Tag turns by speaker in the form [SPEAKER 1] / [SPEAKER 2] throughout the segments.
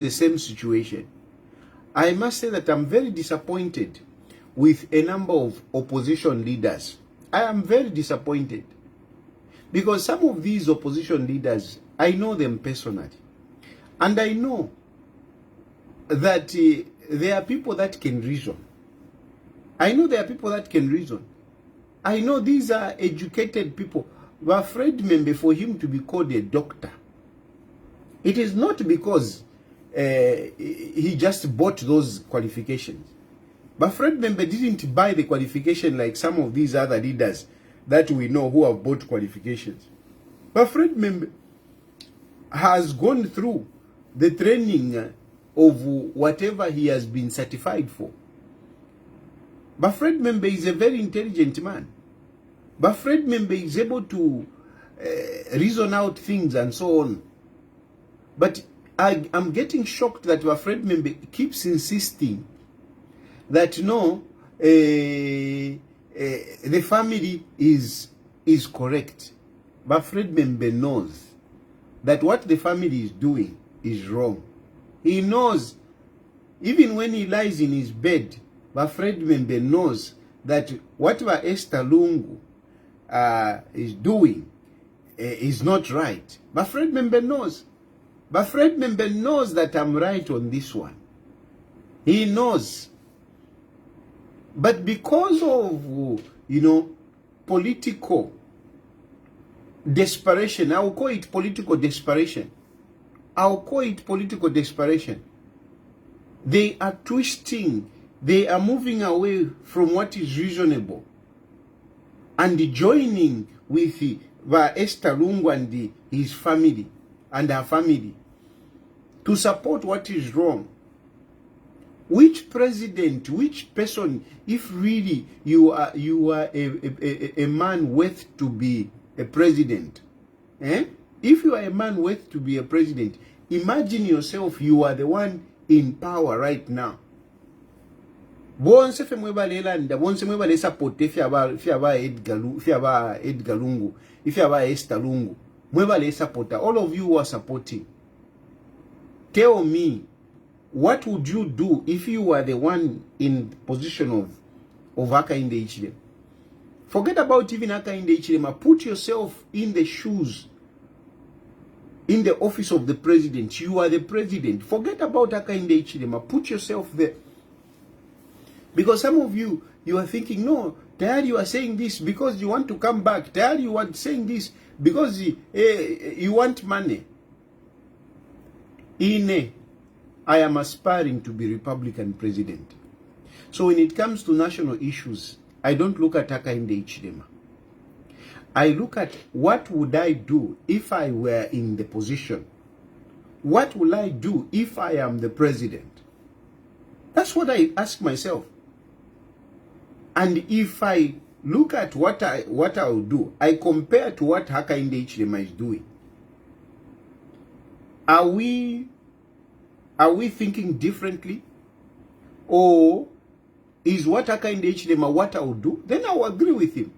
[SPEAKER 1] the same situation. I must say that I'm very disappointed with a number of opposition leaders. I am very disappointed because some of these opposition leaders, I know them personally, and I know that there are people that can reason. I know there are people that can reason. I know these are educated people. We're afraid, maybe, for him to be called a doctor. It is not because he just bought those qualifications. But Fred Membe didn't buy the qualification like some of these other leaders that we know who have bought qualifications. But Fred Membe has gone through the training of whatever he has been certified for. But Fred Membe is a very intelligent man. But Fred Membe is able to reason out things and so on. But I'm getting shocked that Fred Membe keeps insisting that no, the family is correct. But Fred Membe knows that what the family is doing is wrong. He knows, even when he lies in his bed, but Fred Membe knows that whatever Esther Lungu is doing is not right. But Fred Membe knows. But Fred Membe knows that I'm right on this one. He knows. But because of, political desperation, I will call it political desperation. I'll call it political desperation. They are twisting. They are moving away from what is reasonable and joining with Esther Lungu and his family and her family to support what is wrong. Which president, which person, if really you are a man worth to be a president, if you are a man worth to be a president, imagine yourself, you are the one in power right now. Bonse fe mwebale landa, bonse mwebale support if yaba Edgar LUNGU, if yaba Esther Lungu, mwebale supporter, all of you who are supporting. Tell me, what would you do if you were the one in position of Hakainde Hichilema? Forget about even Hakainde Hichilema. Put yourself in the shoes, in the office of the president. You are the president. Forget about Hakainde Hichilema. Put yourself there. Because some of you are thinking, no, Tayali, you are saying this because you want to come back. Tayali, you are saying this because you want money. I am aspiring to be Republican president. So when it comes to national issues, I don't look at Hakainde Hichilema. I look at what would I do if I were in the position. What will I do if I am the president? That's what I ask myself. And if I look at what I will do, I compare to what Hakainde Hichilema is doing. Are we thinking differently? Or is what Hakainde Hichilema what I will do? Then I will agree with him.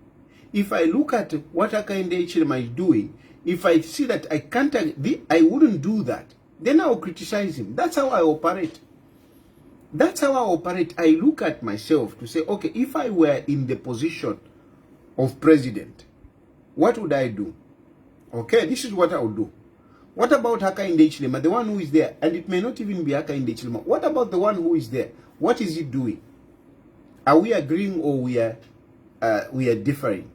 [SPEAKER 1] If I look at what Hakainde Hichilema is doing, if I see that I wouldn't do that, then I will criticize him. That's how I operate. That's how I operate. I look at myself to say, okay, if I were in the position of president, what would I do? Okay, this is what I would do. What about Hakainde Hichilema, the one who is there? And it may not even be Hakainde Hichilema. What about the one who is there? What is he doing? Are we agreeing or we are differing?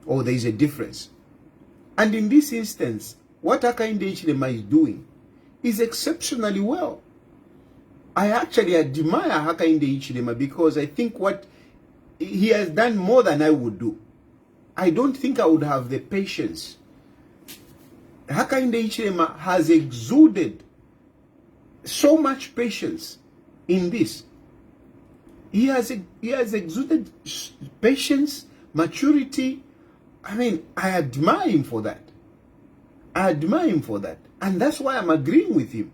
[SPEAKER 1] Or there is a difference? And in this instance, what Hakainde Hichilema is doing is exceptionally well. I actually admire Hakainde Hichilema because I think what he has done more than I would do. I don't think I would have the patience. Hakainde Hichilema has exuded so much patience in this. He has exuded patience, maturity. I mean, I admire him for that. I admire him for that. And that's why I'm agreeing with him.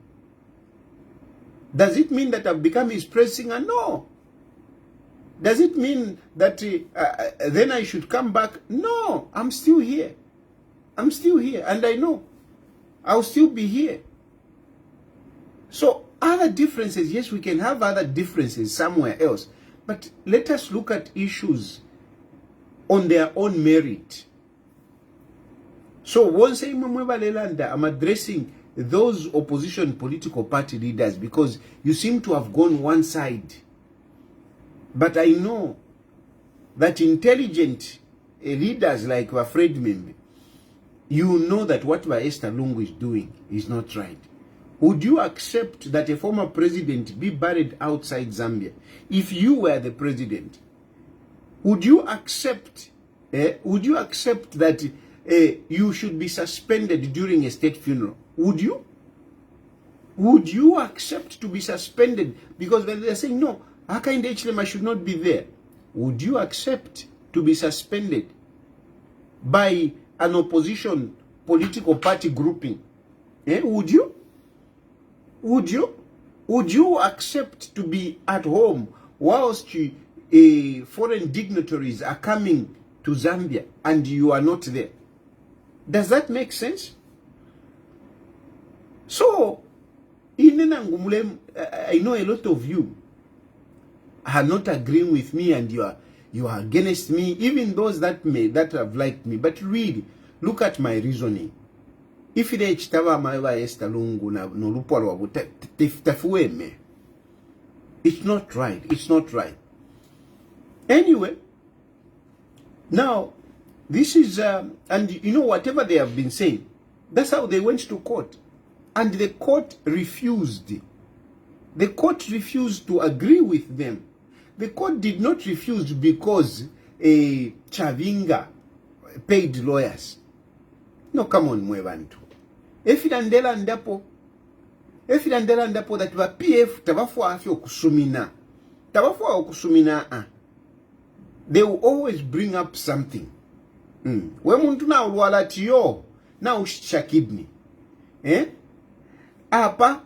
[SPEAKER 1] Does it mean that I've become his praise singer? No. Does it mean that then I should come back? No, I'm still here. I'm still here, and I know I'll still be here. So other differences, yes, we can have other differences somewhere else, but let us look at issues on their own merit. So once I'm addressing those opposition political party leaders because you seem to have gone one side. But I know that intelligent leaders like Wafred Membe, you know that what Edgar LUNGU is doing is not right. Would you accept that a former president be buried outside Zambia? If you were the president, would you accept that you should be suspended during a state funeral? Would you? Would you accept to be suspended? Because when they're saying, no, Hakainde Hichilema should not be there. Would you accept to be suspended by an opposition political party grouping? Would you? Would you? Would you accept to be at home whilst foreign dignitaries are coming to Zambia and you are not there? Does that make sense? So, I know a lot of you are not agreeing with me and you are against me, even those that have liked me. But really, look at my reasoning. If it is Edgar LUNGU no lupwa tafueme, it's not right. It's not right. Anyway, now this is and you know, whatever they have been saying, that's how they went to court, and the court refused. The court refused to agree with them. The court did not refuse because Chavinga paid lawyers. No, come on, mwebantu. Efidandela ndapo that wa PF tabafwa afyo kusumina. Tabafwa kusumina. They will always bring up something. We muntu na ulwala tiyo na ushisha kidney. Apa,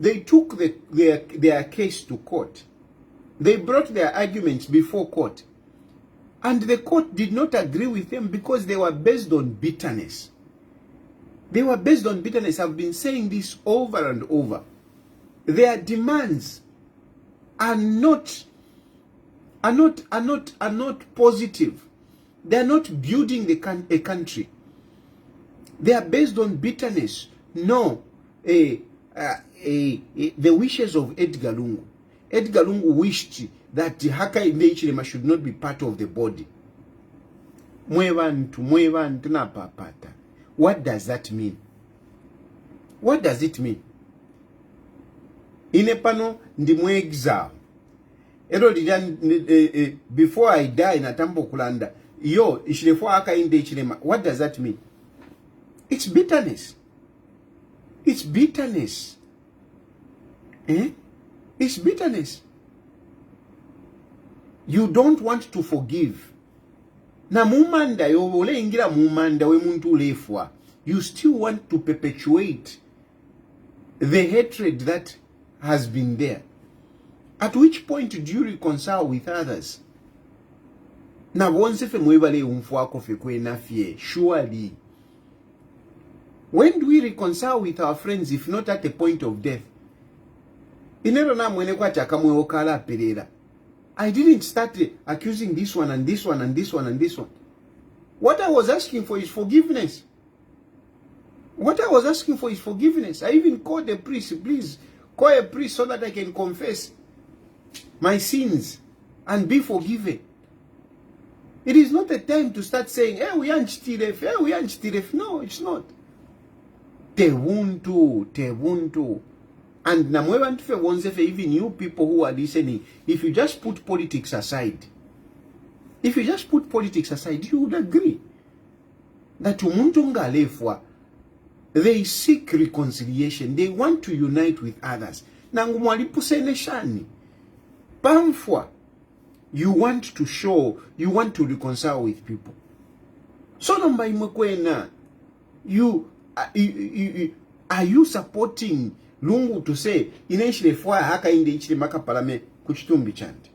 [SPEAKER 1] they took their case to court. They brought their arguments before court. And the court did not agree with them because they were based on bitterness. They were based on bitterness. I've been saying this over and over. Their demands are not positive. They are not building a country. They are based on bitterness. No, the wishes of Edgar LUNGU. Edgar LUNGU wished that Hakainde Hichilema should not be part of the body. Mwebantu na papata. What does that mean? What does it mean? Inepano ndimwe exile. Before I die natambo kulanda. Yo, ishilefo Hakainde Hichilema. What does that mean? It's bitterness. It's bitterness. It's bitterness. You don't want to forgive. Na mumanda yo ole ingira mumanda we muntu lefwa. You still want to perpetuate the hatred that has been there. At which point do you reconcile with others? Na wonse fe mwebale umfwa kofe kwe na fie. Surely. When do we reconcile with our friends if not at the point of death? Inero na mwene kwa chakamwe okala perera. I didn't start accusing this one and this one and this one and this one. What I was asking for is forgiveness. What I was asking for is forgiveness. I even called the priest, please call a priest so that I can confess my sins and be forgiven. It is not a time to start saying, hey, we aren't Chilef, hey, we aren't Chilef. No, it's not. Te wuntu. And namwebantufe wonsefe, even you people who are listening, if you just put politics aside, you would agree that umuntu ngalefwa, they seek reconciliation. They want to unite with others. Nangumwalipusene shani. Pamfwa, you want to show, you want to reconcile with people. So namba imwekwena, are you supporting LUNGU to say initially for Hakainde Hichilema kapalame kuchitumbi chandi?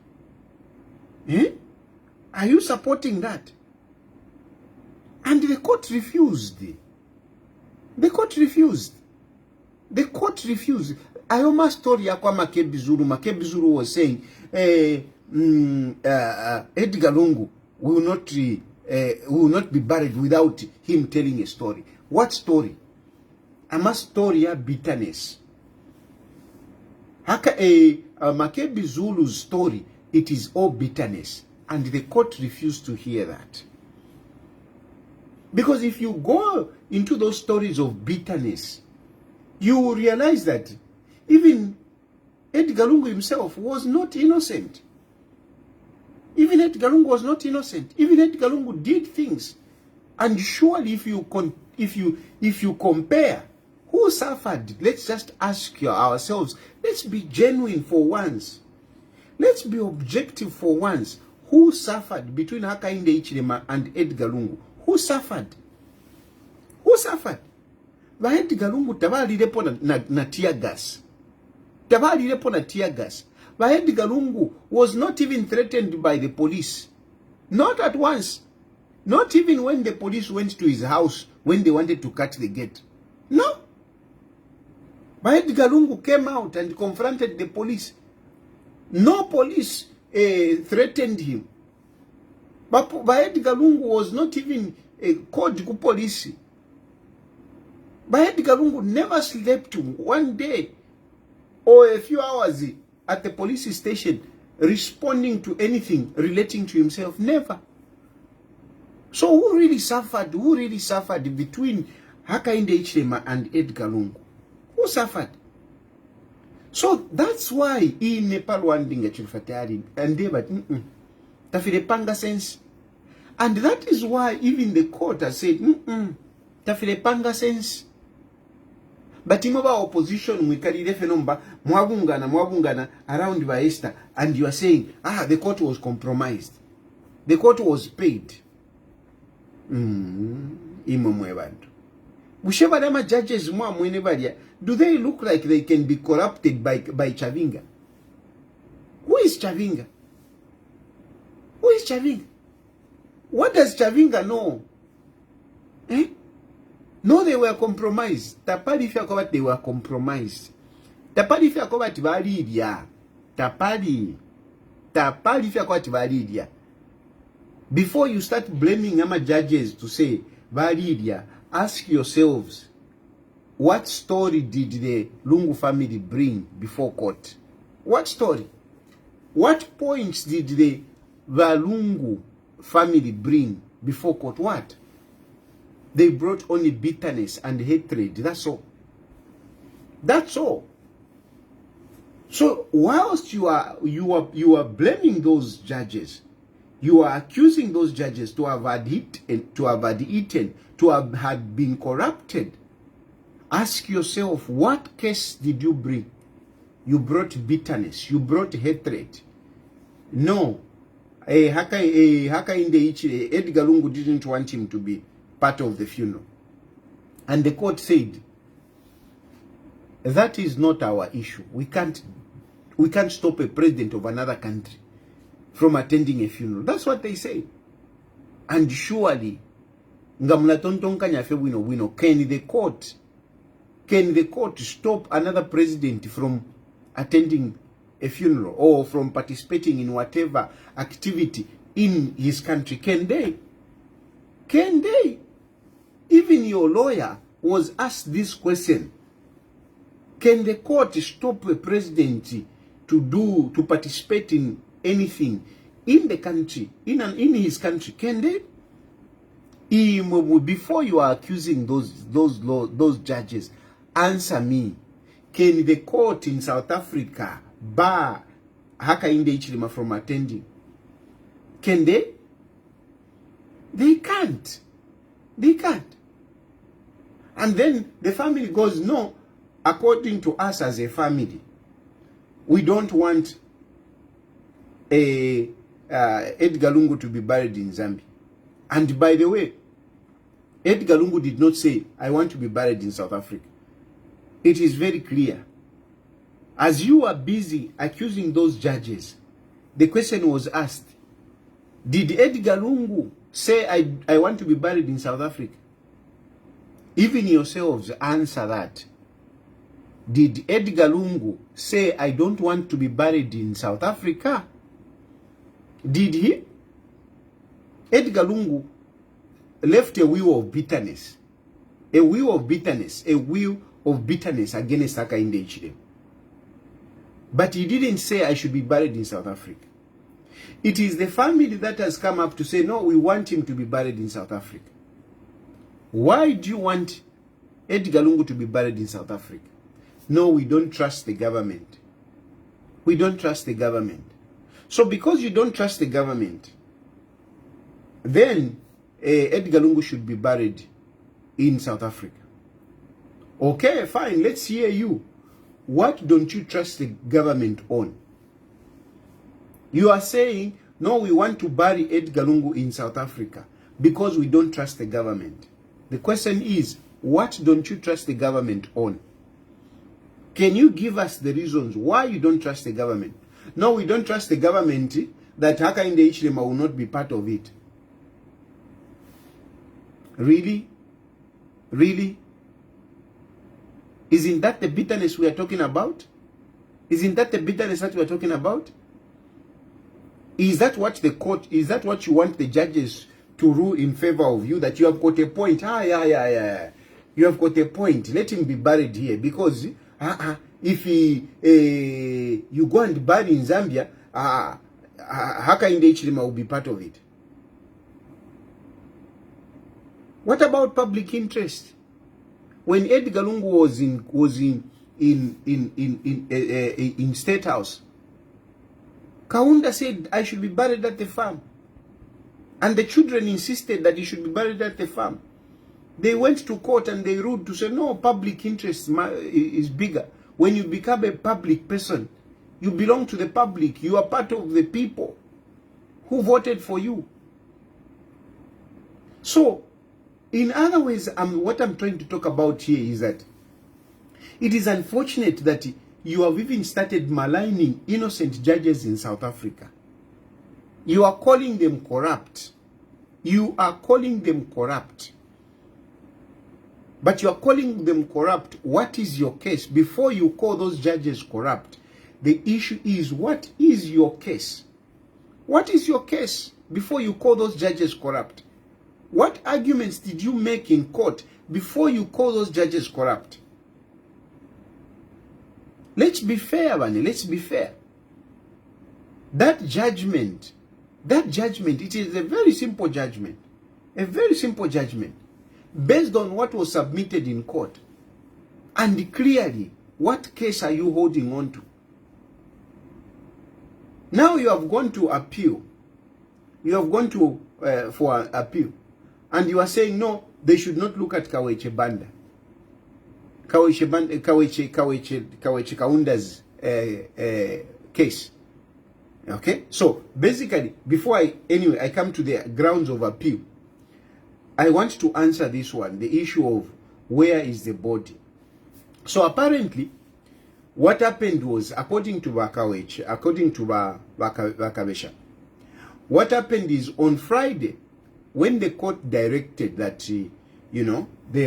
[SPEAKER 1] Are you supporting that? And the court refused. The court refused. Ayoma story yakwa Makebi Zulu. Makebi Zulu was saying, Edgar Lungu will not be buried without him telling a story. What story? Ama story ya bitterness. Haka Makebi Zulu's story, it is all bitterness. And the court refused to hear that. Because if you go into those stories of bitterness, you will realize that even Edgar Lungu himself was not innocent. Even Edgar Lungu was not innocent. Even Edgar Lungu did things. And surely if you compare who suffered, let's just ask ourselves, let's be genuine for once. Let's be objective for once. Who suffered between Hakainde Hichilema and Edgar Lungu? Who suffered? Who suffered? Ba Edgar Lungu tabali lepo na tear gas. Tabali lepo na tear gas. Ba Edgar Lungu was not even threatened by the police. Not at once. Not even when the police went to his house when they wanted to cut the gate. No. Ba Edgar Lungu came out and confronted the police. No police threatened him. But Edgar Lungu was not even called to police. Edgar Lungu never slept one day or a few hours at the police station responding to anything relating to himself. Never. So who really suffered? Who really suffered between Hakainde Hichilema and Edgar Lungu? Who suffered? So that's why in Nepal wanding Chilufya TAYALI and they but tafile panga sense. And that is why even the court has said tafile panga sense. But imoba opposition mwikalile fenomba mwabungana around Baesta, and you are saying the court was compromised. The court was paid. Imo mwebantu. Busheba dama judges mwa mwene badia. Do they look like they can be corrupted by Chavinga? Who is Chavinga? Who is Chavinga? What does Chavinga know? No, they were compromised. Tapali fiakobat, they were compromised. Tapali fiakobat validia. Tapali fiakobat validia. Before you start blaming ama judges to say validia, ask yourselves, what story did the Lungu family bring before court? What story? What points did the Lungu family bring before court? What? They brought only bitterness and hatred. That's all. That's all. So whilst you are blaming those judges, you are accusing those judges to have eaten, to have had been corrupted. Ask yourself, what case did you bring? You brought bitterness. You brought hatred. No. Hakainde Hichilema, Edgar Lungu didn't want him to be part of the funeral. And the court said, that is not our issue. We can't stop a president of another country from attending a funeral. That's what they say. And surely, ngamla tontonkanya fe wino, can the court stop another president from attending a funeral or from participating in whatever activity in his country? Can they? Can they? Even your lawyer was asked this question. Can the court stop a president to participate in anything in the country, in his country? Can they? Before you are accusing those judges, answer me. Can the court in South Africa bar Hakainde Hichilema from attending? Can they? They can't. They can't. And then the family goes, no, according to us as a family, we don't want Edgar Lungu to be buried in Zambia. And by the way, Edgar Lungu did not say, I want to be buried in South Africa. It is very clear. As you are busy accusing those judges, the question was asked, did Edgar Lungu say, I want to be buried in South Africa? Even yourselves answer that. Did Edgar Lungu say, I don't want to be buried in South Africa? Did he? Edgar Lungu left a will of bitterness. A will of bitterness. A will of bitterness against Hakainde Hichilema. But he didn't say I should be buried in South Africa. It is the family that has come up to say, no, we want him to be buried in South Africa. Why do you want Edgar Lungu to be buried in South Africa? No, we don't trust the government. We don't trust the government. So because you don't trust the government, then Edgar Lungu should be buried in South Africa. Okay, fine, let's hear you. What don't you trust the government on? You are saying, no, we want to bury Edgar Lungu in South Africa because we don't trust the government. The question is, what don't you trust the government on? Can you give us the reasons why you don't trust the government? No, we don't trust the government that Hakainde Hichilema will not be part of it. Really? Really? Isn't that the bitterness we are talking about? Isn't that the bitterness that we are talking about? Is that what the court, is that what you want the judges to rule in favor of you? That you have got a point. Yeah. You have got a point. Let him be buried here. Because if you go and bury in Zambia, Hakainde Hichilema will be part of it. What about public interest? When Edgar Lungu was in State House, Kaunda said I should be buried at the farm, and the children insisted that he should be buried at the farm. They went to court and they ruled to say no, public interest is bigger. When you become a public person, you belong to the public. You are part of the people who voted for you. So, in other ways, what I'm trying to talk about here is that it is unfortunate that you have even started maligning innocent judges in South Africa. You are calling them corrupt. You are calling them corrupt. But you are calling them corrupt. What is your case? Before you call those judges corrupt, the issue is, what is your case? What is your case before you call those judges corrupt? What arguments did you make in court before you call those judges corrupt? Let's be fair, Bani. Let's be fair. That judgment, it is a very simple judgment. A very simple judgment. Based on what was submitted in court. And clearly, what case are you holding on to? Now you have gone to appeal. You have gone to for appeal. And you are saying, no, they should not look at Kaweche Banda. Kaweche Kaunda's case. Okay? So, basically, before I come to the grounds of appeal, I want to answer this one, the issue of where is the body. So, apparently, what happened was, according to Bakaweche, according to Bakabesha, what happened is on Friday, when the court directed that, the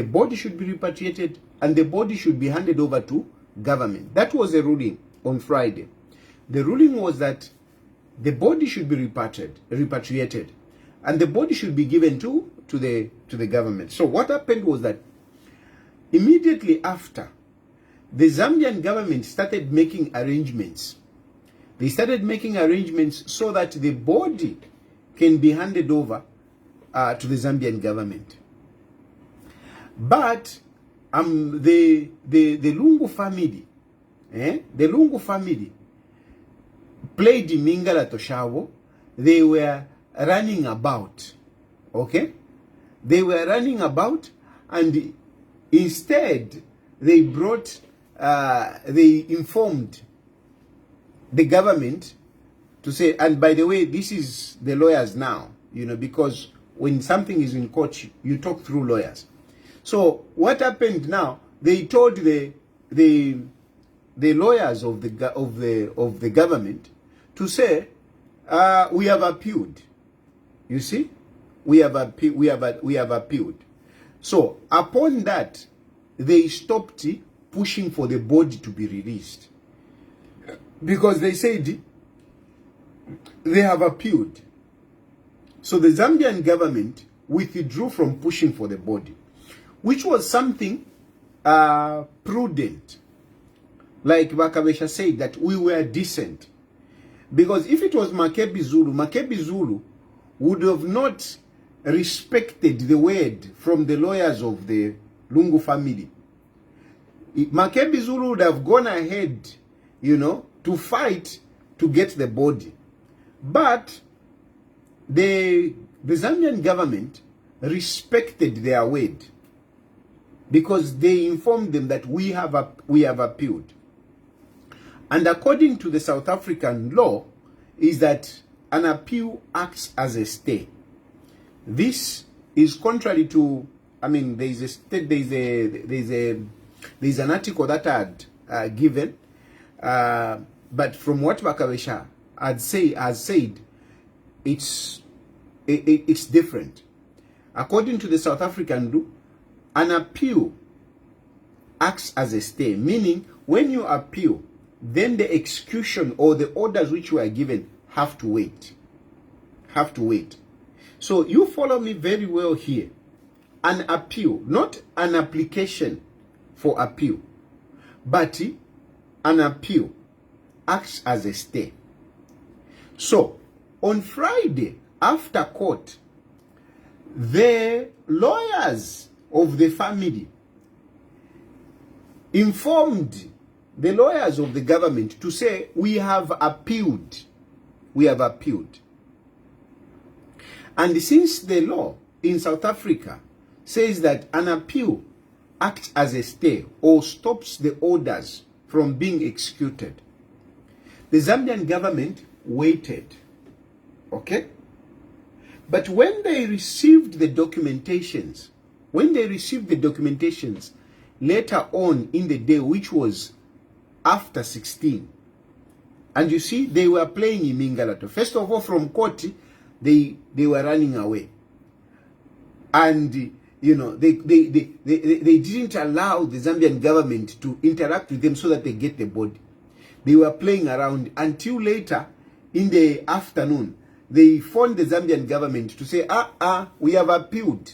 [SPEAKER 1] body should be repatriated and the body should be handed over to government. That was a ruling on Friday. The ruling was that the body should be repatriated and the body should be given to the government. So what happened was that immediately after, the Zambian government started making arrangements. They started making arrangements so that the body can be handed over to the Zambian government. But the Lungu family, the Lungu family played Mingala Toshavo. They were running about, okay? They were running about, and instead they brought, they informed the government to say, and by the way, this is the lawyers now, because when something is in court, you talk through lawyers. So what happened now? They told the lawyers of the government to say, we have appealed. You see, we have appealed. So upon that, they stopped pushing for the body to be released. Because they said they have appealed. So the Zambian government withdrew from pushing for the body, which was something prudent. Like Bakabesha said, that we were decent. Because if it was Makebi Zulu would have not respected the word from the lawyers of the Lungu family. Makebi Zulu would have gone ahead, you know, to fight to get the body. But the Zambian government respected their word, because they informed them that we have appealed. And according to the South African law, is that an appeal acts as a stay. This is contrary to, I mean, there's an article that I had given, but from what Bakabesha has said, it's different. According to the South African law, an appeal acts as a stay, meaning when you appeal, then the execution or the orders which you are given have to wait. So you follow me very well here. An appeal, not an application for appeal, but an appeal acts as a stay. So on Friday, after court, the lawyers of the family informed the lawyers of the government to say, we have appealed. And since the law in South Africa says that an appeal acts as a stay or stops the orders from being executed, the Zambian government waited. Okay? But when they received the documentations, later on in the day, which was after 16, and you see, they were playing in Mingalato. First of all, from court, they were running away. And, you know, they didn't allow the Zambian government to interact with them so that they get the body. They were playing around until later in the afternoon. They phoned the Zambian government to say, we have appealed.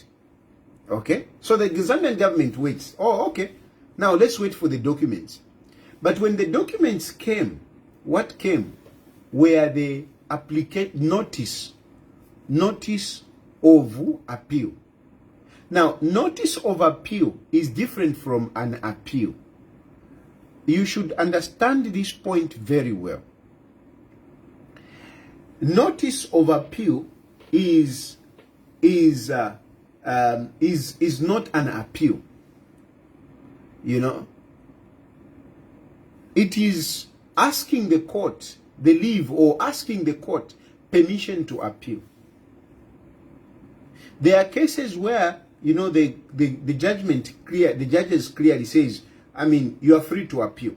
[SPEAKER 1] Okay? So the Zambian government waits. Oh, okay. Now let's wait for the documents. But when the documents came, what came were the notice of appeal. Now, notice of appeal is different from an appeal. You should understand this point very well. Notice of appeal is not an appeal. You know, it is asking the court the leave or asking the court permission to appeal. There are cases where, you know, the judges clearly says, I mean, you are free to appeal.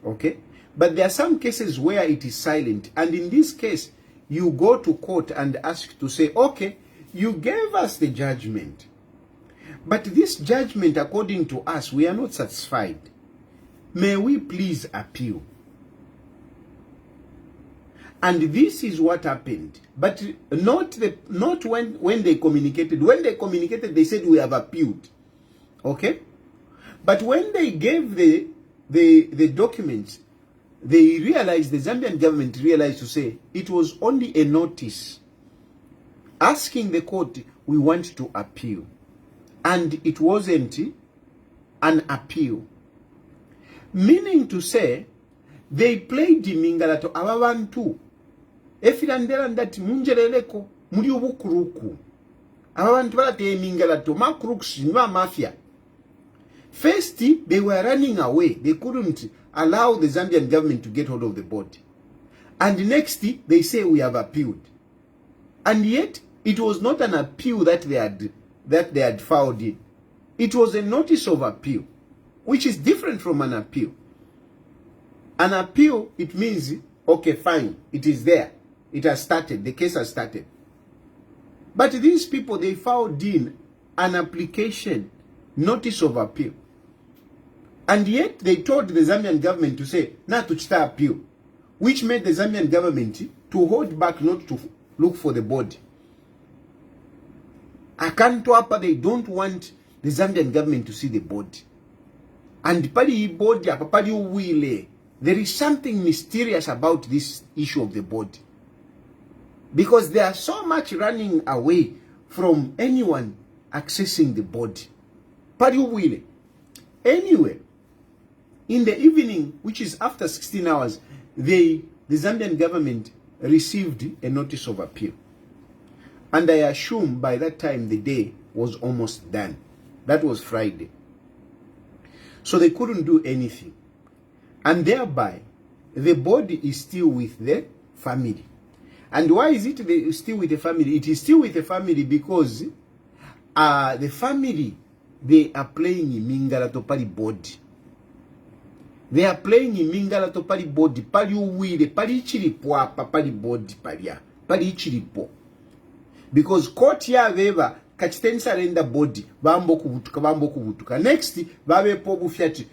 [SPEAKER 1] Okay? But there are some cases where it is silent. And in this case, you go to court and ask to say, okay, you gave us the judgment. But this judgment, according to us, we are not satisfied. May we please appeal? And this is what happened. But not when they communicated. When they communicated, they said we have appealed. Okay? But when they gave the documents, they realized, the Zambian government realized to say, it was only a notice asking the court, we want to appeal. And it wasn't an appeal. Meaning to say, they played the Mingalato ababantu. Efirandera ndati munjereleko muri obukuruku. Ababantu balate Mingalato makuruks niba mafia. First, they were running away. They couldn't allow the Zambian government to get hold of the body. And next, they say we have appealed. And yet, it was not an appeal that they had filed in. It was a notice of appeal, which is different from an appeal. An appeal, it means, okay, fine, it is there. It has started. The case has started. But these people, they filed in an application, notice of appeal. And yet they told the Zambian government to say, na tuchita appeal, which made the Zambian government to hold back, not to look for the body. Akanto apa, they don't want the Zambian government to see the body. And pali body, pali uwile, there is something mysterious about this issue of the body. Because they are so much running away from anyone accessing the body. Pali uwile. Anyway, in the evening, which is after 16 hours, the Zambian government received a notice of appeal. And I assume by that time the day was almost done. That was Friday. So they couldn't do anything. And thereby, the body is still with the family. And why is it still with the family? It is still with the family because the family, they are playing in Mingala to pali body. They are playing in Mingala to pali body. Pali uwile, pali chilipo apa, pali body palia. Pali chilipo. Because court ya veva, kachitensa renda body, bambo kubutuka. Next, babe po bufiati,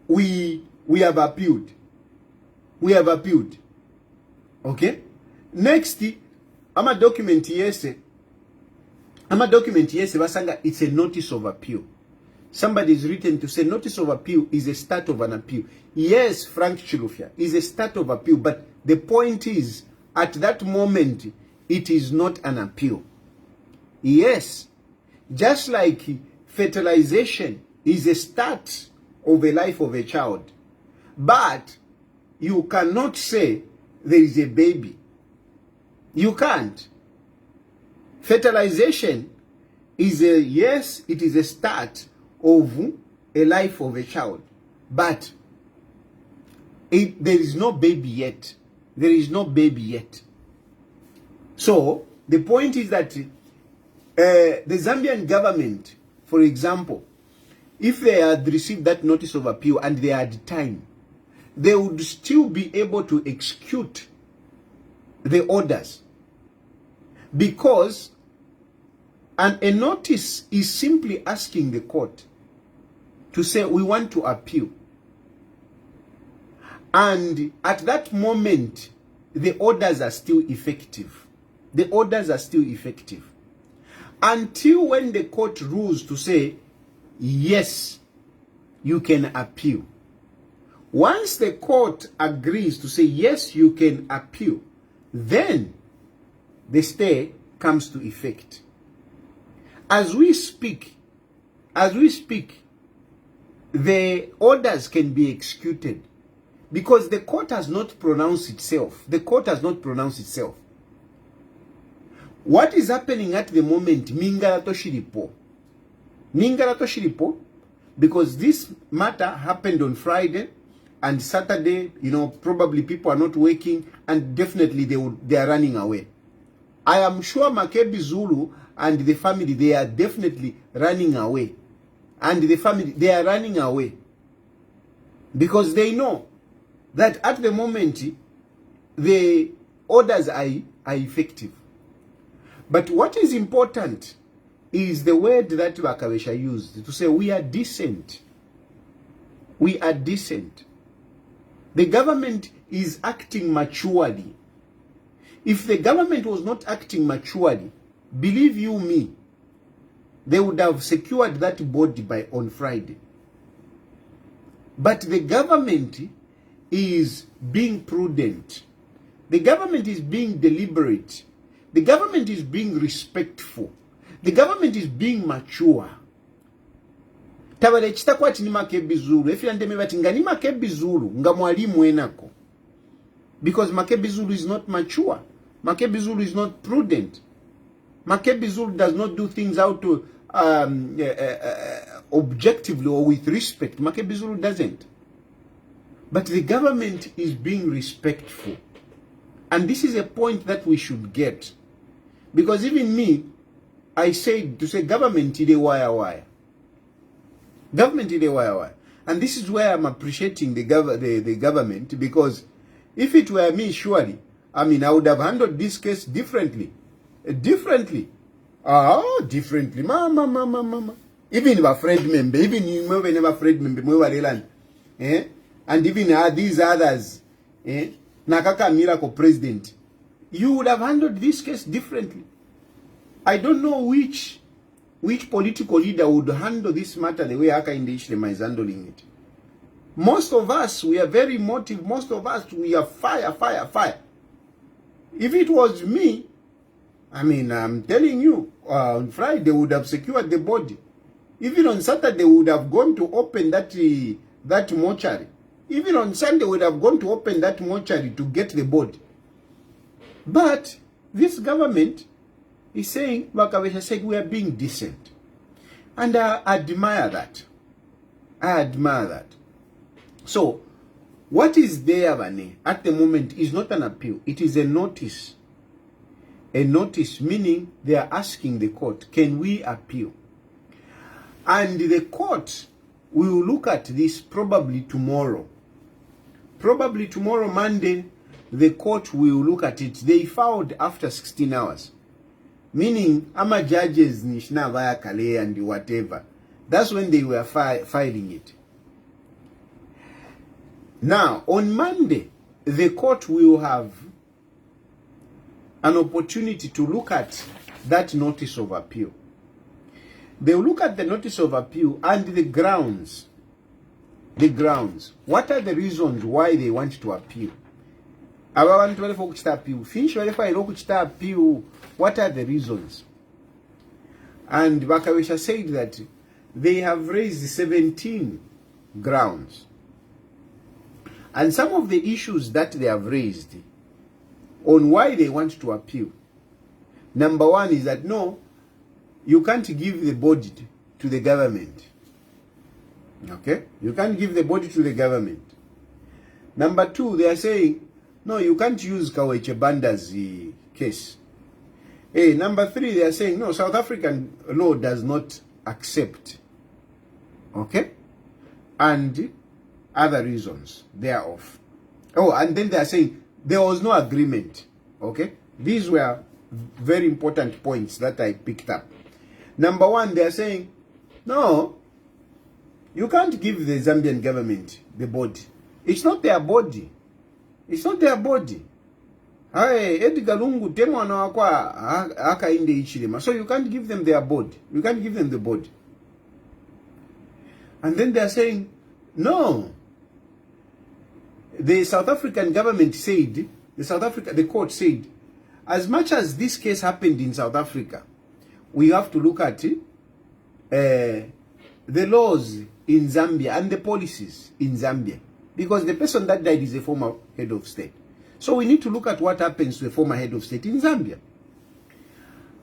[SPEAKER 1] we have appealed. We have appealed. Okay? Next, ama document yese, basanga, it's a notice of appeal. Somebody is written to say notice of appeal is a start of an appeal. Yes, Frank Chilufya, is a start of appeal, but the point is, at that moment, it is not an appeal. Yes, just like fertilization is a start of a life of a child, but you cannot say there is a baby. You can't. Fertilization is yes, it is a start of a life of a child, but there is no baby yet. There is no baby yet. So the point is that the Zambian government, for example, if they had received that notice of appeal and they had time, they would still be able to execute the orders, because a notice is simply asking the court to say we want to appeal. And at that moment, the orders are still effective. The orders are still effective. Until when the court rules to say, yes, you can appeal. Once the court agrees to say, yes, you can appeal, then the stay comes to effect. As we speak, the orders can be executed because the court has not pronounced itself. The court has not pronounced itself. What is happening at the moment, Mingala to Shiripo, because this matter happened on Friday and Saturday, probably people are not working and definitely they are running away. I am sure Makebi Zulu and the family, they are definitely running away. And the family, they are running away because they know that at the moment, the orders are effective. But what is important is the word that Bakabesha used to say we are decent. We are decent. The government is acting maturely. If the government was not acting maturely, believe you me, they would have secured that body on Friday. But the government is being prudent. The government is being deliberate. The government is being respectful. The government is being mature. Tabale chitakuwa chini Makebi Zulu. If you ndeme bati ngani Makebi Zulu nga mwalimu enako. Because Makebi Zulu is not mature. Makebi Zulu is not prudent. Makebi Zulu does not do things out to objectively or with respect. Makebi Zulu doesn't. But the government is being respectful. And this is a point that we should get. Because even me, I said to say government ide wire. Government ide wire. And this is where I'm appreciating the government, because if it were me, surely, I would have handled this case differently. Differently. Differently. Mama. Even a Fred member, even you never Fred member, and even these others, Nakaka Miracle president, you would have handled this case differently. I don't know which political leader would handle this matter the way Hakainde Hichilema is handling it. Most of us, we are very motive. Most of us, we are fire. If it was me, I mean, I'm telling you, on Friday, they would have secured the body. Even on Saturday, they would have gone to open that mortuary. Even on Sunday, would have gone to open that mortuary to get the body. But this government is saying, Bakabesha said, we are being decent. And I admire that. I admire that. So, what is there, Bane, at the moment is not an appeal. It is a notice. A notice meaning they are asking the court, can we appeal? And the court will look at this probably tomorrow. Probably tomorrow, Monday, the court will look at it. They filed after 16 hours. Meaning, ama judges nishna vaya kale and whatever. That's when they were filing it. Now, on Monday, the court will have an opportunity to look at that notice of appeal. They will look at the notice of appeal and the grounds. The grounds. What are the reasons why they want to appeal? What are the reasons? And Bakabesha said that they have raised 17 grounds. And some of the issues that they have raised on why they want to appeal. Number one is that no, you can't give the body to the government. Okay? You can't give the body to the government. Number two, they are saying, no, you can't use Kaweche Banda's case. Number three, they are saying, no, South African law does not accept. Okay? And other reasons thereof. Oh, and then they are saying there was no agreement. Okay? These were very important points that I picked up. Number one, they are saying, no, you can't give the Zambian government the body. It's not their body. It's not their body. Edgar LUNGU temo na wakwa Hakainde Hichilema. So you can't give them their body. You can't give them the body. And then they are saying, no. The South African government said, the court said, as much as this case happened in South Africa, we have to look at the laws in Zambia and the policies in Zambia. Because the person that died is a former head of state. So we need to look at what happens to a former head of state in Zambia.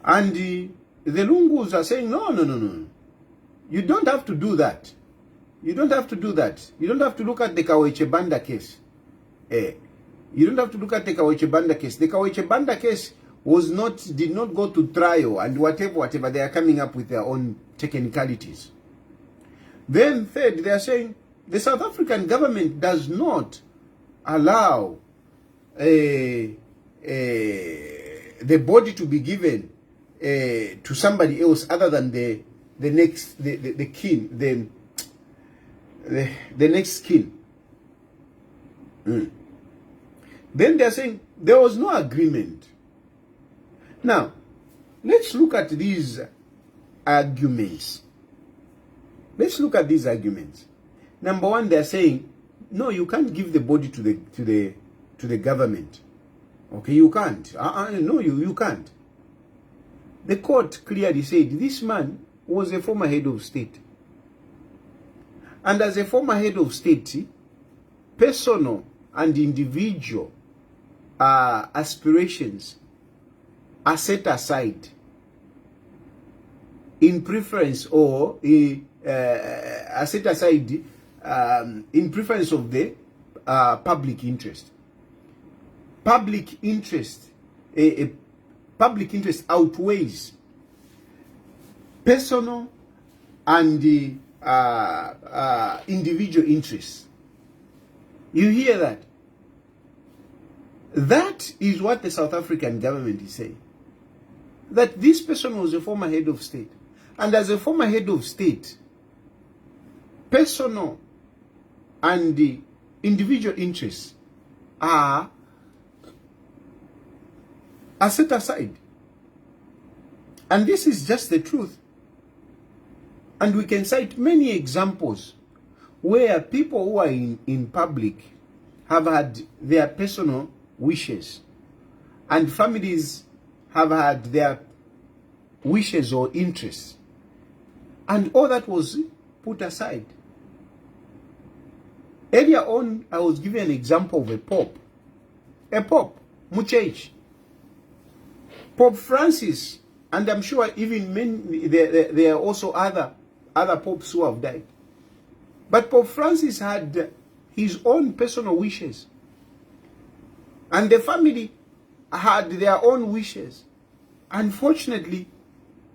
[SPEAKER 1] And the Lungus are saying, no. You don't have to do that. You don't have to do that. You don't have to look at the Kaweche Banda case. You don't have to look at the Kaweche Banda case. The Kaweche Banda case did not go to trial and whatever. They are coming up with their own technicalities. Then third, they are saying the South African government does not allow the body to be given to somebody else other than the kin, the next kin. Then they are saying there was no agreement. Now, let's look at these arguments. Let's look at these arguments. Number one, they are saying, no, you can't give the body to the government. Okay, you can't. No, you can't. The court clearly said this man was a former head of state. And as a former head of state, personal and individual aspirations are set aside in preference or are set aside in preference of the public interest. Public interest outweighs personal and individual interests. You hear that? That is what the South African government is saying. That this person was a former head of state. And as a former head of state, personal and the individual interests are set aside. And this is just the truth. And we can cite many examples where people who are in public have had their personal wishes, and families have had their wishes or interests, and all that was put aside. Earlier on, I was giving an example of a pope, Muchech, Pope Francis, and I'm sure even many, there are also other popes who have died. But Pope Francis had his own personal wishes, and the family had their own wishes. Unfortunately,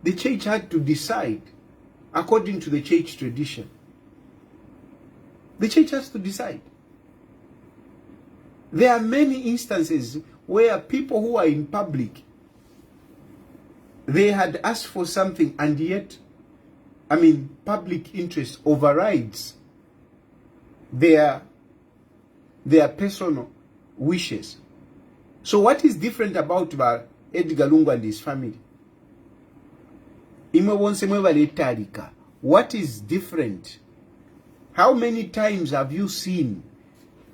[SPEAKER 1] the church had to decide according to the church tradition. The church has to decide. There are many instances where people who are in public, they had asked for something, and yet, public interest overrides their personal wishes. So what is different about Edgar LUNGU and his family? What is different? How many times have you seen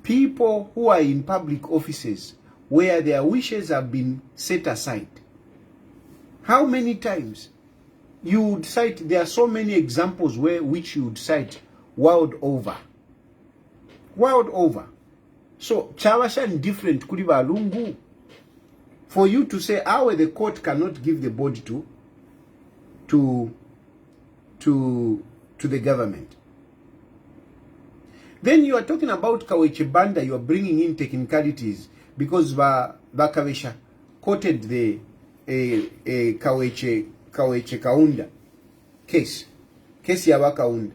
[SPEAKER 1] people who are in public offices where their wishes have been set aside? How many times? You would cite, there are so many examples which you would cite world over. World over. So, chawashan different kuri ba LUNGU. For you to say, how the court cannot give the body to the government. Then you are talking about Kaweche Banda, you are bringing in technicalities because Bakawesha quoted the Kaweche Kaunda case ya Kaunda.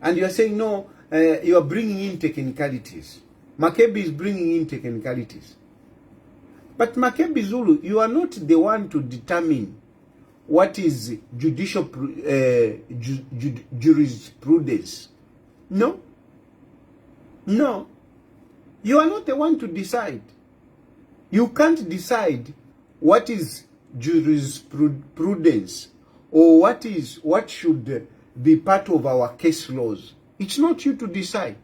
[SPEAKER 1] And you are saying, no, you are bringing in technicalities. Makebi is bringing in technicalities. But Makebi Zulu, you are not the one to determine what is judicial jurisprudence. No. No. You are not the one to decide. You can't decide what is jurisprudence or what should be part of our case laws. It's not you to decide.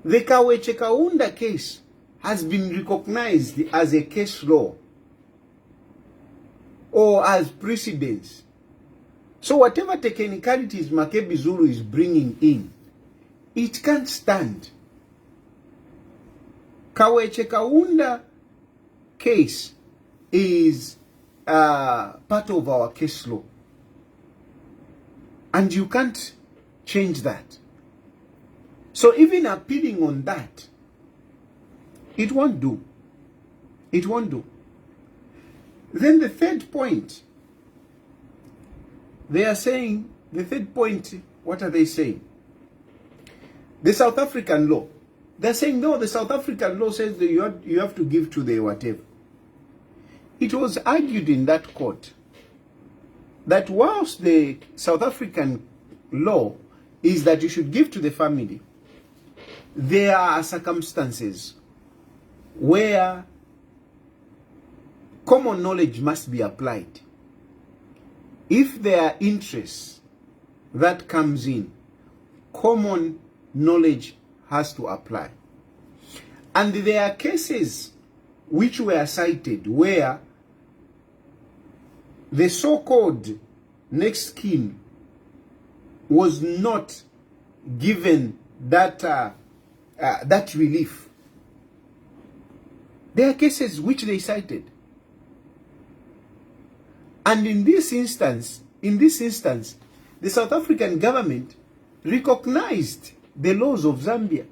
[SPEAKER 1] The Kaweche Kaunda case has been recognized as a case law or as precedence. So whatever technicalities Makebi Zulu is bringing in, it can't stand. Kaweche Kaunda case is part of our case law. And you can't change that. So even appealing on that, it won't do. It won't do. Then the third point, they are saying, the third point, what are they saying? The South African law. They're saying, no, the South African law says that you have to give to the whatever. It was argued in that court that whilst the South African law is that you should give to the family, there are circumstances where common knowledge must be applied. If there are interests that comes in, common knowledge has to apply. And there are cases which were cited where the so-called next kin was not given that relief. There are cases which they cited. And in this instance, the South African government recognized the laws of Zambia.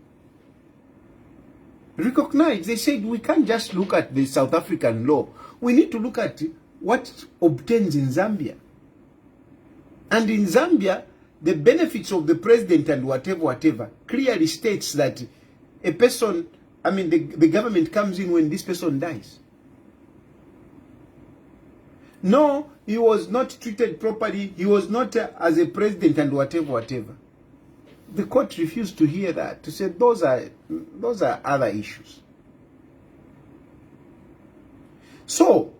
[SPEAKER 1] Recognized. They said, we can't just look at the South African law. We need to look at what obtains in Zambia. And in Zambia, the benefits of the president and whatever clearly states that a person, the government comes in when this person dies. No, he was not treated properly, he was not as a president and whatever. The court refused to hear that, to say those are other issues. So,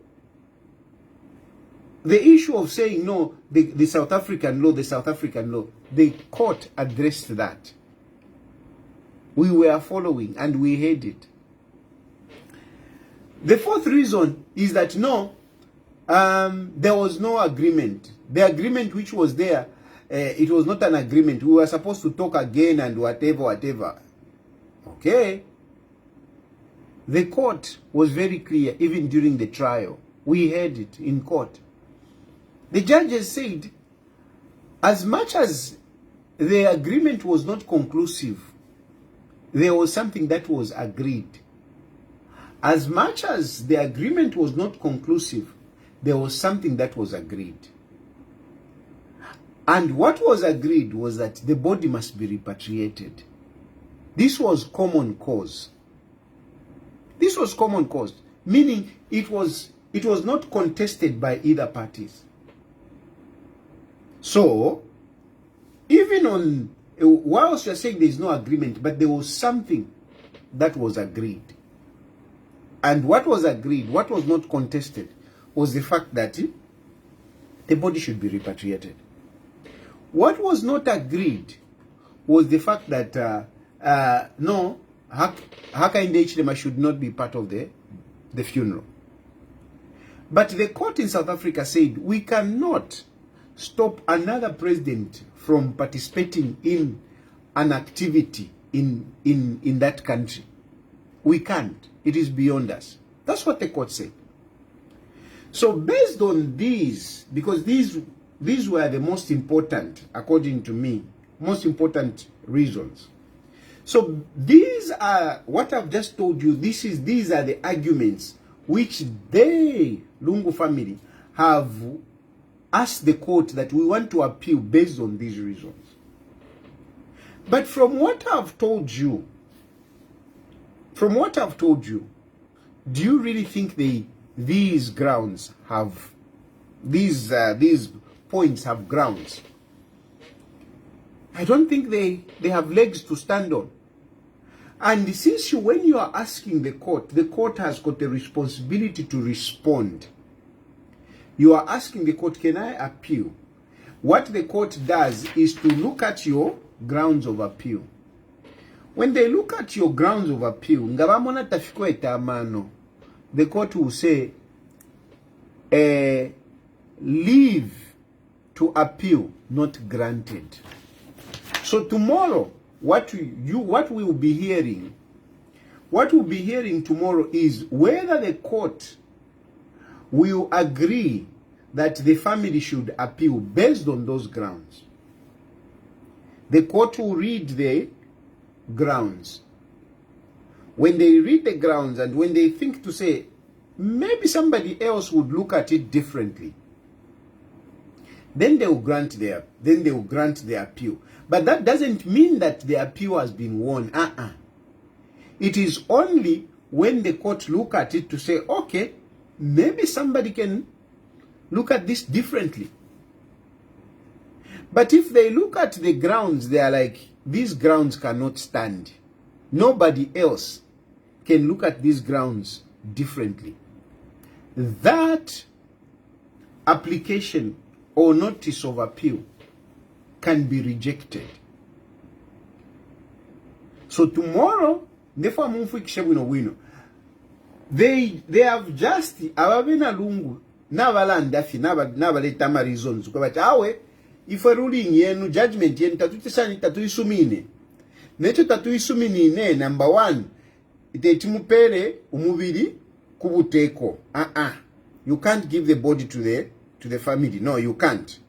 [SPEAKER 1] the issue of saying no, the South African law, the court addressed that. We were following and we heard it. The fourth reason is that no, there was no agreement. The agreement which was there, it was not an agreement. We were supposed to talk again and whatever. Okay. The court was very clear, even during the trial. We heard it in court. The judges said, as much as the agreement was not conclusive, there was something that was agreed. As much as the agreement was not conclusive, there was something that was agreed. And what was agreed was that the body must be repatriated. This was common cause. This was common cause, meaning it was not contested by either parties. So, even on, whilst you're saying there is no agreement, but there was something that was agreed. And what was agreed, what was not contested, was the fact that the body should be repatriated. What was not agreed was the fact that no, Hakainde Hichilema should not be part of the funeral. But the court in South Africa said we cannot stop another president from participating in an activity in that country. We can't. It is beyond us. That's what the court said. So based on these, because these were the most important, according to me, most important reasons. So these are what I've just told you. These are the arguments which they, Lungu family, have asked the court that we want to appeal based on these reasons. But from what I've told you, do you really think these grounds have, these points have grounds? I don't think they have legs to stand on. And since when you are asking the court has got a responsibility to respond. You are asking the court, can I appeal? What the court does is to look at your grounds of appeal. When they look at your grounds of appeal, the court will say, leave to appeal not granted. So tomorrow, what we will be hearing tomorrow is whether the court will agree that the family should appeal based on those grounds. The court will read the grounds. When they read the grounds and when they think to say, maybe somebody else would look at it differently, then they will grant the appeal. But that doesn't mean that the appeal has been won. It is only when the court look at it to say, okay, maybe somebody can look at this differently. But if they look at the grounds, they are like, these grounds cannot stand. Nobody else can look at these grounds differently. That application or notice of appeal can be rejected. So tomorrow, they have just ababena lungu n'abalandafi n'abaleta reasons kubati awe ife ruling yenu judgment yenu tatuisumine necho tatuisumine number 1 itetimupere umubiri kubuteko. You can't give the body to the family. No, you can't.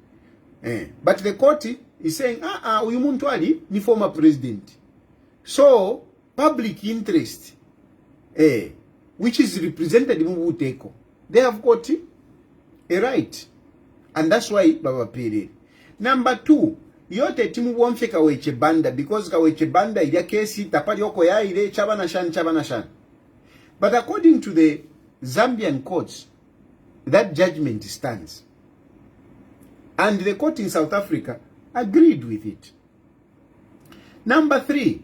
[SPEAKER 1] But the court is saying uyu muntu ali ni former president, so public interest which is represented in Mubuteko, they have got a right, and that's why baba period. Number 2, yote timu wonfe kaweche banda, because kaweche banda ila kesi tapali yoko ya ile chabana shan. But according to the Zambian courts, that judgment stands. And the court in South Africa agreed with it. Number 3,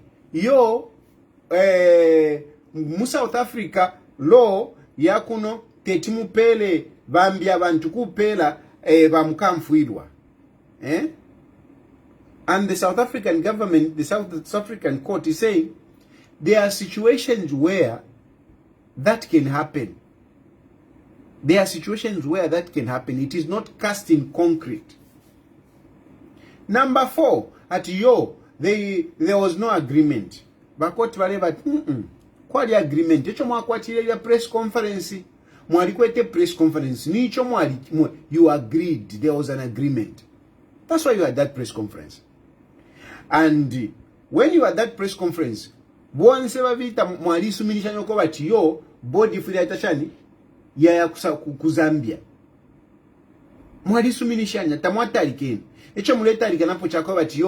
[SPEAKER 1] mu South Africa law yakuno tetimupele bambia bantu kupela bamukamfuirwa. And the South African government, the South African court is saying there are situations where that can happen. There are situations where that can happen. It is not cast in concrete. Number 4, at there was no agreement. Bakoti baleba kwali agreement. Echo mwakwatire ya press conference. Mwalikwete press conference. Nicho you agreed. There was an agreement. That's why you had that press conference. And when you had that press conference, bonse babita mwalisuminisha nyoko bati body fuli atachani ya ku Zambia. Mwalisuminishanya tamwatali kene. Echo muleta alikanapo chako bati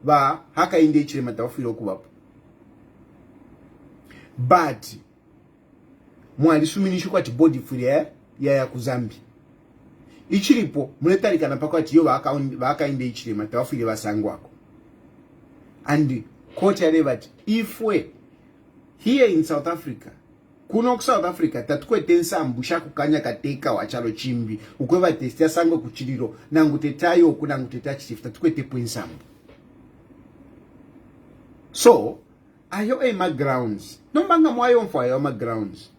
[SPEAKER 1] ba haka inde chile matawafilo okubapo. But mwalisuminisha kwa body fuli ya ku Zambia. Ichilipo muleta alikanapa kwa haka inde chile matawafilo basangwako. And court but if we here in South Africa kuno ku South Africa tatukwete ensambu shakukanya kateka wachalo chimbi ukweva testia sangwe kuchiliro nangutetayo kunanguteta chief tatukwete ensambu. So ayo ema grounds nombanga mwayo mfo ayo ema grounds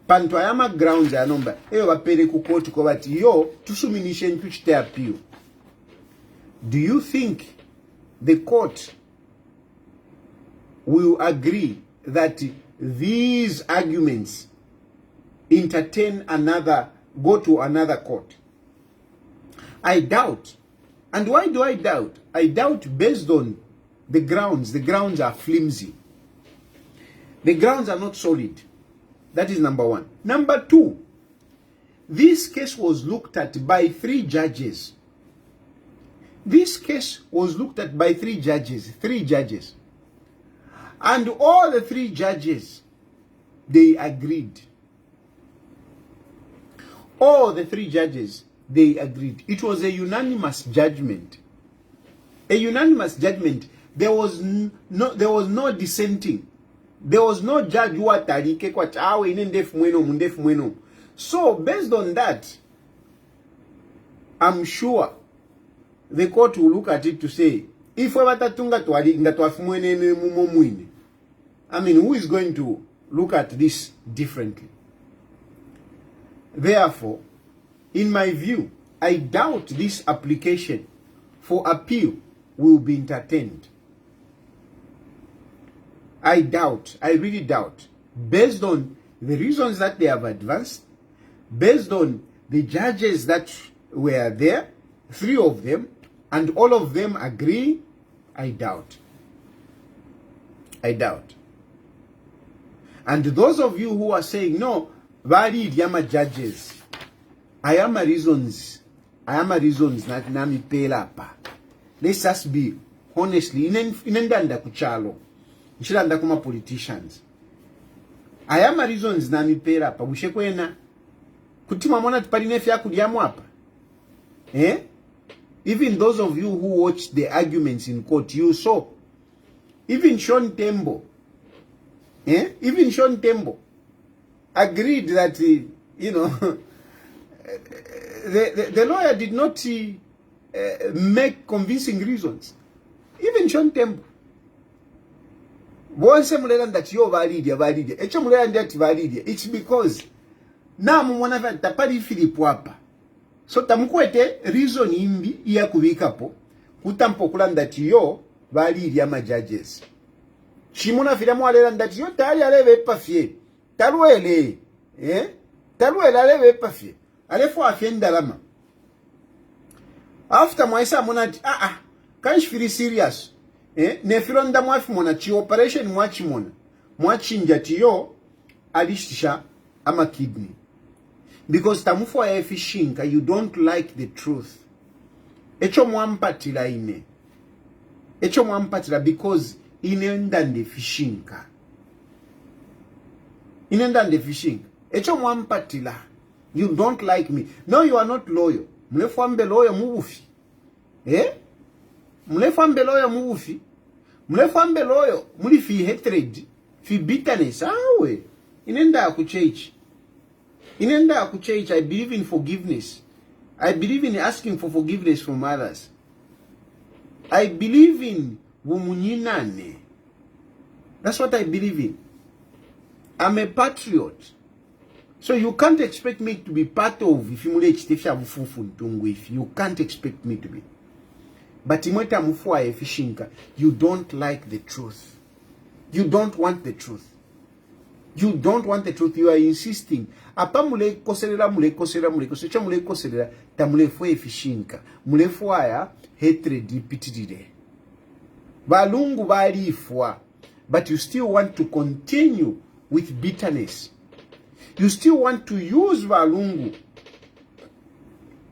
[SPEAKER 1] panto ayo ema grounds ya nomba eyo bapere ku court ko bati tusuminishe ntuchite appeal. Do you think the court will agree that these arguments go to another court? I doubt. And why do I doubt? I doubt based on the grounds. The grounds are flimsy. The grounds are not solid. That is number 1. Number 2, this case was looked at by 3 judges. This case was looked at by 3 judges. And all the 3 judges, they agreed. All the 3 judges, they agreed. It was a unanimous judgment. A unanimous judgment. There was no dissenting. There was no judge who atarike kwa chawe inendefu mweno. So based on that, I'm sure the court will look at it to say, if we watatunga twafumwene mumomwine, I mean, who is going to look at this differently? Therefore, in my view, I doubt this application for appeal will be entertained. I really doubt, based on the reasons that they have advanced, based on the judges that were there, 3 of them, and all of them agree. I doubt. And those of you who are saying, no, valid yama judges, I am a reasons that nami pelapa. Let's just be honestly, inendanda kuchalo, nchilanda kuma politicians. I am a reasons nami pelapa, bushekwena, kutima mona tuparinefi ya kudiamu hapa. Even those of you who watched the arguments in court, you saw, even Sean Tembo agreed that, the lawyer did not make convincing reasons. Even Sean Tembo. That you're valid. It's because now mwana tapari Philip wapa. So tamukwete reason imbi iya kubikapo kutampo kulanda tiyo valid yama judges. Shimuna filamu alela ndati yo tali aleve epafie. Taluele. Taluele aleve epafie. Alefo afie ndalama. After mwaisa monati kanshi fili serious. Nefilonda mwafi mona chi operation mwachi mona. Mwachi njati yo alishisha ama kidney. Because tamufu ya fishinka, you don't like the truth. Echo mwampatila ine. Echo mwampatila because inendande fishinka. Inendande fishinka. Echo mwampatila. You don't like me. No, you are not loyal. Mlefuambe loyal mubufi. Mulefu ambeloyo mufi. Mulefu ambeloyo muli fi hatred, fi bitterness. Awe. Inenda kuchurch. Inenda kuchurch. I believe in forgiveness. I believe in asking for forgiveness from others. I believe in wumunyinane. That's what I believe in. I'm a patriot. So you can't expect me to be part of if you can't expect me to be. But you don't like the truth. You don't want the truth. You don't want the truth. You are insisting. Apa mule koserera ta mulefu efishinka. Mulefu aya hatred ipitidide. Balungu balifwa. But you still want to continue with bitterness. You still want to use Valungu,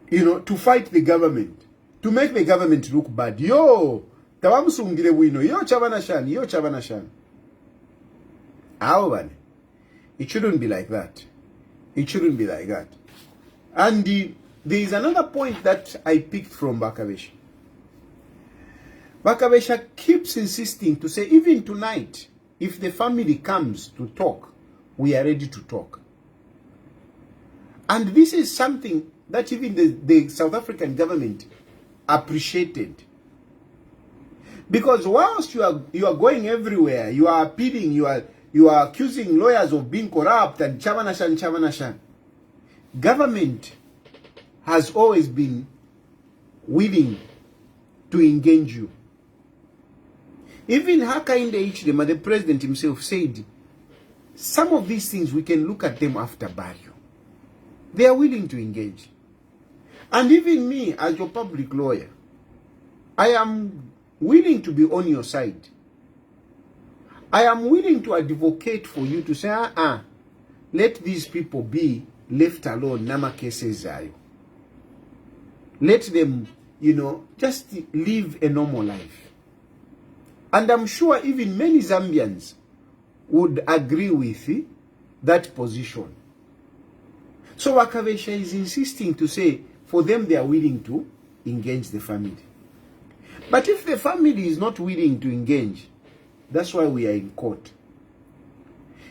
[SPEAKER 1] to fight the government, to make the government look bad. Yo, tawamsungile wino, yo chavana shan. It shouldn't be like that. It shouldn't be like that. And there is another point that I picked from Bakabesha. Bakabesha keeps insisting to say, even tonight, if the family comes to talk, we are ready to talk. And this is something that even the South African government appreciated. Because whilst you are going everywhere, you are appealing, you are accusing lawyers of being corrupt and chavanashan. Government has always been willing to engage you. Even Hakainde Hichilema, the president himself, said, some of these things we can look at them after burial. They are willing to engage. And even me, as your public lawyer, I am willing to be on your side. I am willing to advocate for you to say, let these people be left alone. Nama cases ayo. Let them, just live a normal life. And I'm sure even many Zambians would agree with that position. So Wakavesha is insisting to say, for them, they are willing to engage the family. But if the family is not willing to engage, that's why we are in court.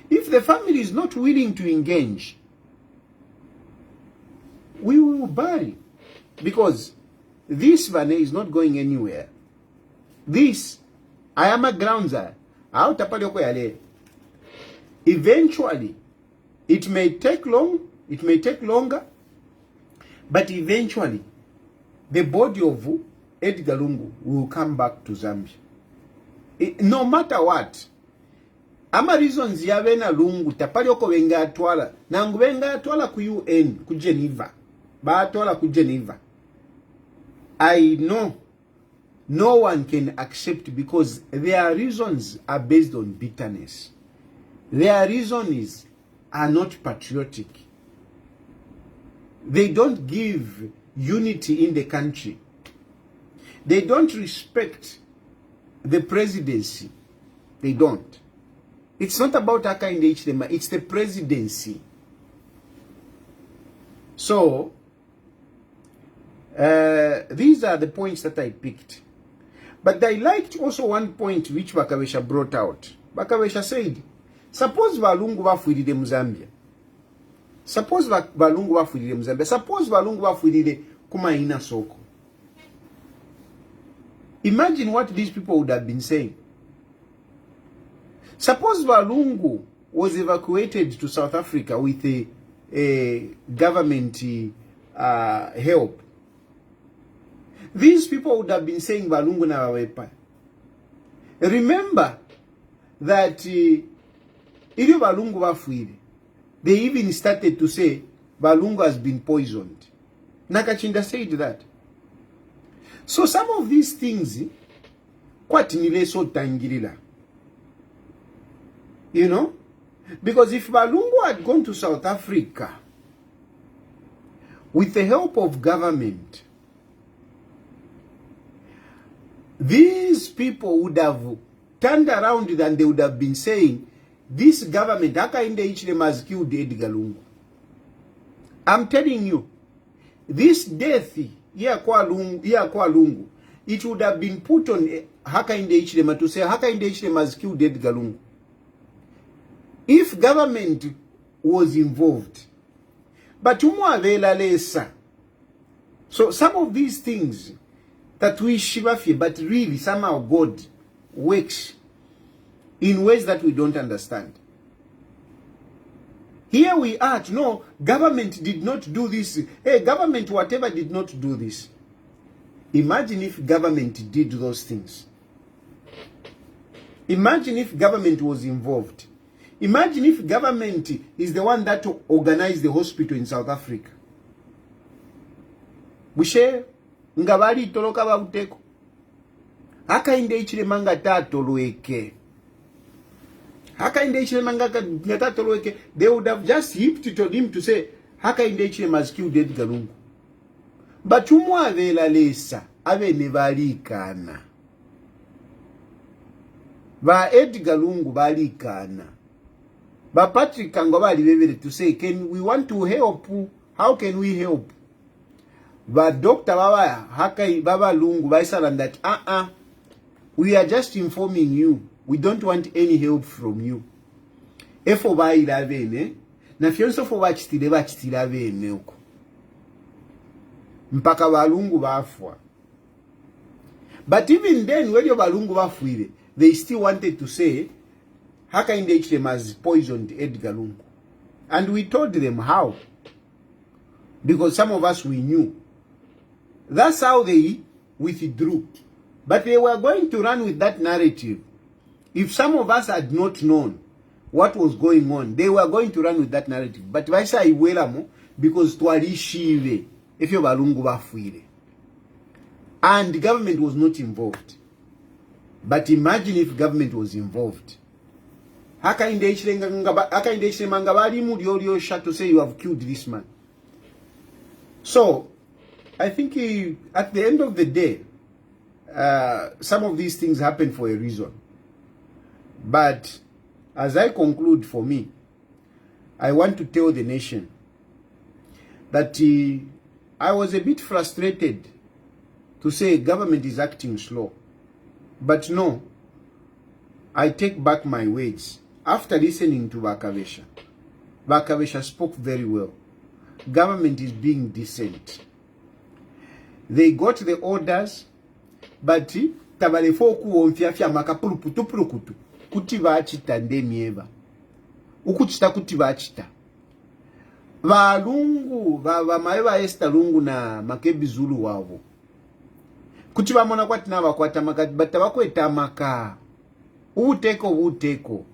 [SPEAKER 1] If the family is not willing to engage, we will bury. Because this Vane is not going anywhere. This, I am a groundsar. Eventually, it may take longer, but eventually, the body of Edgar LUNGU will come back to Zambia. No matter what. Ama reasons yavena Lungu tapali oko wenga atwala. Nangu wenga atwala ku UN, ku Geneva. Ba atwala ku Geneva. I know no one can accept because their reasons are based on bitterness. Their reasons are not patriotic. They don't give unity in the country. They don't respect the presidency. They don't. It's not about Hakainde Hichilema, it's the presidency. So, these are the points that I picked. But I liked also one point which Bakabesha brought out. Bakabesha said, suppose Valungu wafwiride Mzambia. Suppose Valungu wafwiride Mzambia. Suppose Valungu wafwiride kumaina soko. Imagine what these people would have been saying. Suppose Valungu was evacuated to South Africa with a government help. These people would have been saying Valungu na wawepa. Remember that ili Valungu wafwire, they even started to say Valungu has been poisoned. Nakachinda said that. So some of these things, kwati nile so tangirila. You know? Because if Valungu had gone to South Africa with the help of government, these people would have turned around and they would have been saying, this government, Hakainde Hichilema has killed Edgar LUNGU. I'm telling you, this death kwa lungu, it would have been put on Hakainde Hichilema to say Hakainde Hichilema has killed Edgar LUNGU. If government was involved, but lesa. So some of these things that we shibafie, but really somehow God works in ways that we don't understand. Here we are, no, government did not do this. Hey, government whatever did not do this. Imagine if government did those things. Imagine if government was involved. Imagine if government is the one that organized the hospital in South Africa. Bushe ngabali toloka babuteko. Hakainde Hichilema ngatatolweke. Hakainde Hichilema ngatatolweke. They would have just hipped it on him to say Hakainde Hichilema has killed Edgar LUNGU. But umwavela lesa abene balikana. Ba Edgar LUNGU balikana. Ba Patrick Kango bali bebere to say, can we want to help? How can we help? Ba Dr. Baba Hakai Baba LUNGU baisalan that we are just informing you. We don't want any help from you. Efo ba ilavene na fionso fo bachitile bene uko. Mpaka balungu bafwa. But even then, when your balungu bafwile, they still wanted to say Hakainde Hichilema has poisoned Edgar LUNGU. And we told them how. Because some of us we knew. That's how they withdrew. But they were going to run with that narrative. If some of us had not known what was going on, they were going to run with that narrative. But vaisa iwelamo because twarishive if your balungu bafwile. And the government was not involved. But imagine if government was involved. Hakainde Hichilema ngabali mudi shot to say you have killed this man. So, I think at the end of the day, some of these things happen for a reason. But as I conclude for me, I want to tell the nation that I was a bit frustrated to say government is acting slow. But no, I take back my words. After listening to Bakavesha spoke very well. Government is being decent. They got the orders, but tabalefoku onfiafia makapuluputu kuti bachita ndemieva. Ukuchita kuti bachita. Balungu bamaeva Esther Lungu na Makebi Zulu wabo. Kuti bamona kwati na bakwata makati batabakweta maka. Uteko.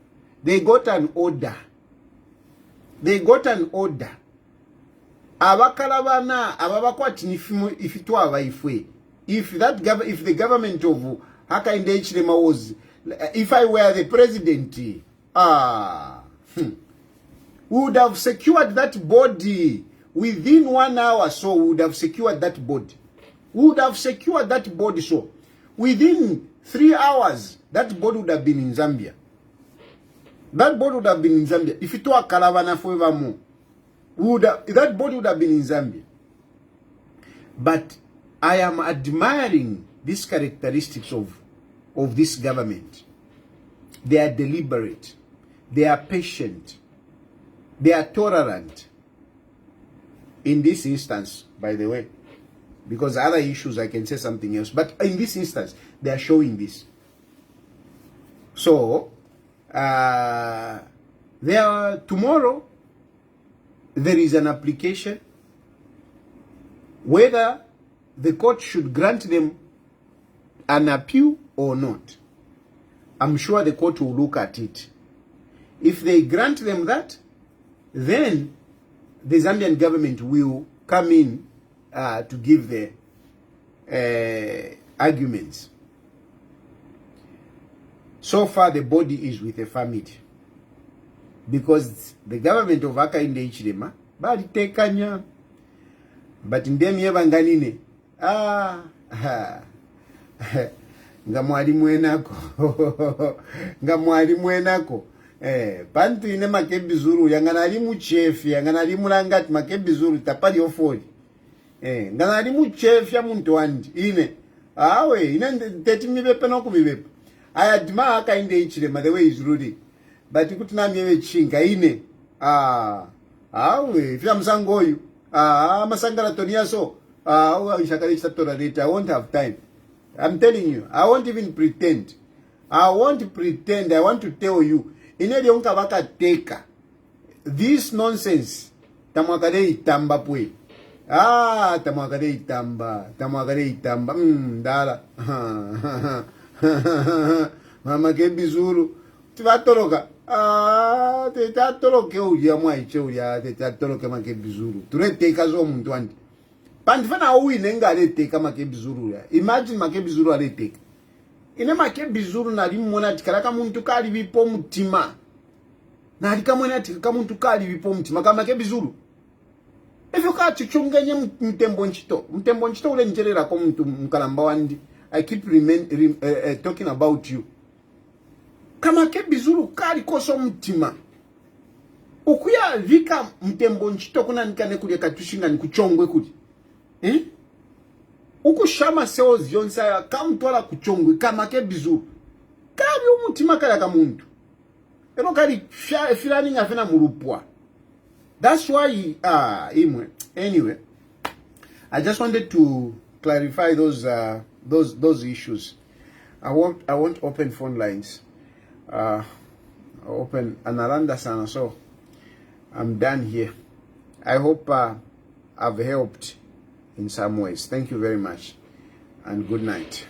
[SPEAKER 1] They got an order. Abakalabana ababakwati nifimo ifitwa abaifwe. If the government of Hakainde Hichilema was, if I were the president, would have secured that body within 1 hour. So would have secured that body. So within 3 hours, that body would have been in Zambia. If it were Kalavana forevermore, that body would have been in Zambia. But I am admiring these characteristics of this government. They are deliberate. They are patient. They are tolerant. In this instance, by the way, because other issues I can say something else. But in this instance, they are showing this. So, tomorrow, there is an application whether the court should grant them an appeal or not. I'm sure the court will look at it. If they grant them that, then the Zambian government will come in to give their arguments. So far, the body is with the family. Because the government of Hakainde Hichilema, bali tekanya. But in them yebanganine, nga mwalimu enako. Pantu ine Makebi Zulu, yangana limu chef, yangana limu langati Makebi Zulu, tapali ofoli. ngana limu chef ya muntu wandi ine awe ine teti mibepe no kumibepe I admire kind ichilema the way he's ruling but kuti na myewe chinga ine awe fya msango oyu masangala tonia so ishakali chitatora later. I won't have time. I'm telling you, I won't even pretend. I won't pretend. I want to tell you, ineli onka waka teka this nonsense tamwakade itamba pwe. Tamwakade itamba dala mama kebizuru tivatoroka tetatoroke uya mwaiche uya tetatoroke makebizuru tureteka zo muntu wandi pandifana uine ngaleteka makebizuru ya imagine makebizuru aleteka ine makebizuru nalimona tikalaka muntu kali bipo mutima nalikamwena tikaka muntu kali bipo mutima kama makebizuru efyo kati chungenye mtembo nchito ule njerera ko muntu mkalamba wandi. I keep talking about you. Kama kebizuru kali koso mtima. Ukuya vika mtembo nchito kuna nikane kulia katushinga nikuchongwe kuli. Ukushama seo zionsa kamtwala kuchongwe kama kebizuru. Kali umutima kala kamuntu. Ero kali filani ngafena murupwa. That's why anyway, I just wanted to clarify those issues. I won't open phone lines. Open Analanda Sana, so I'm done here. I hope I've helped in some ways. Thank you very much and good night.